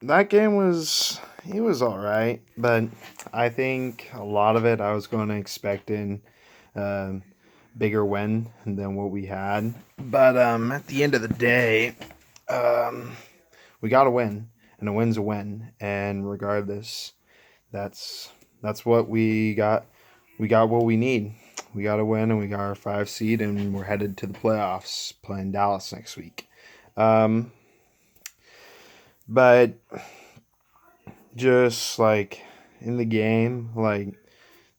that game was he was all right, but I think a lot of it I was going to expect in um bigger win than what we had. But at the end of the day, um, we got a win, and a win's a win, and regardless, that's that's what we got. We got what we need. We got a win, and we got our 5 seed, and we're headed to the playoffs, playing Dallas next week. Um, but just like in the game, like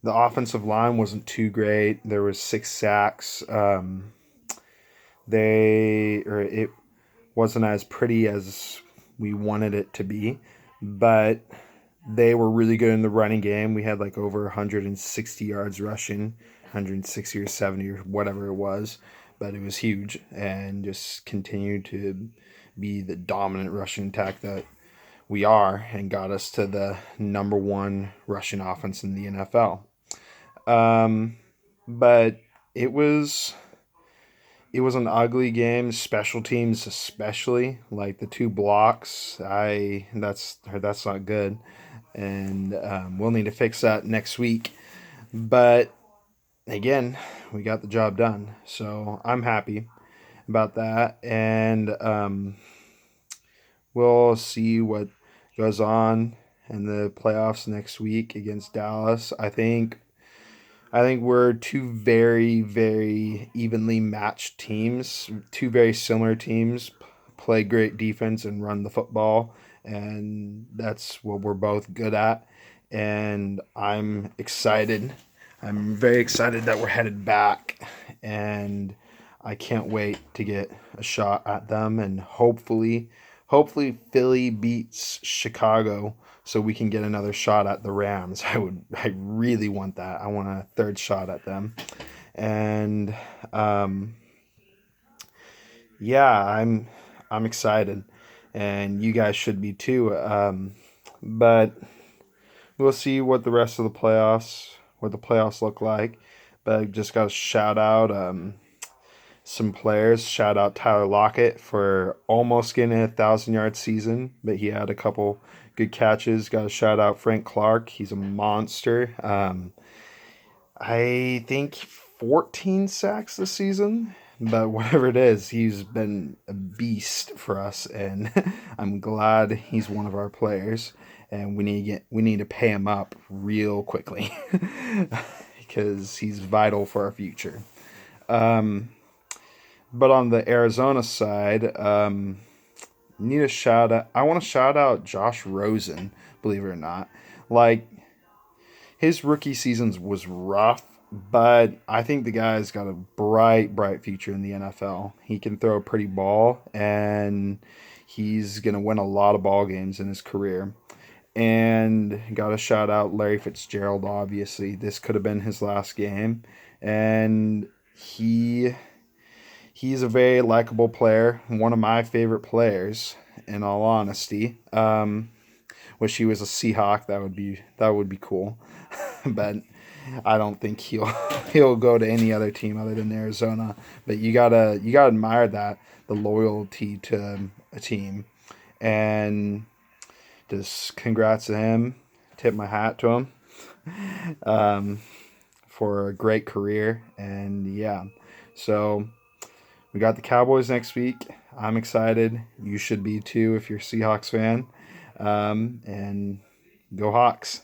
the offensive line wasn't too great. There was 6 sacks. It wasn't as pretty as we wanted it to be, but they were really good in the running game. We had like over 160 yards rushing, 160 or 70 or whatever it was, but it was huge and just continued to be the dominant rushing attack that we are and got us to the number one rushing offense in the NFL. Um, but it was it was an ugly game. Special teams, especially like the 2 blocks. I that's not good, and we'll need to fix that next week. But again, we got the job done, so I'm happy about that, and we'll see what goes on in the playoffs next week against Dallas. I think we're two very, very evenly matched teams, two very similar teams, play great defense and run the football, and that's what we're both good at. And I'm excited. I'm very excited that we're headed back, and I can't wait to get a shot at them, and hopefully Philly beats Chicago so we can get another shot at the Rams. I really want that. I want a third shot at them. And um, yeah, I'm excited, and you guys should be too. But we'll see what the playoffs look like. But I just got to shout out some players. Shout out Tyler Lockett for almost getting a 1,000 yard season, but he had a couple good catches. Got to shout out Frank Clark. He's a monster. I think 14 sacks this season, but whatever it is, he's been a beast for us, and I'm glad he's one of our players. And we need to pay him up real quickly because he's vital for our future. Um, but on the Arizona side, need a shout out. I want to shout out Josh Rosen. Believe it or not, like his rookie seasons was rough, but I think the guy's got a bright future in the NFL. He can throw a pretty ball, and he's gonna win a lot of ball games in his career. And got to shout out Larry Fitzgerald. Obviously, this could have been his last game, and he he's a very likable player, one of my favorite players. In all honesty, wish he was a Seahawk. That would be cool, but I don't think he'll go to any other team other than Arizona. But you gotta admire that the loyalty to a team, and just congrats to him. Tip my hat to him um, for a great career, and yeah, so we got the Cowboys next week. I'm excited. You should be too if you're a Seahawks fan. And go Hawks.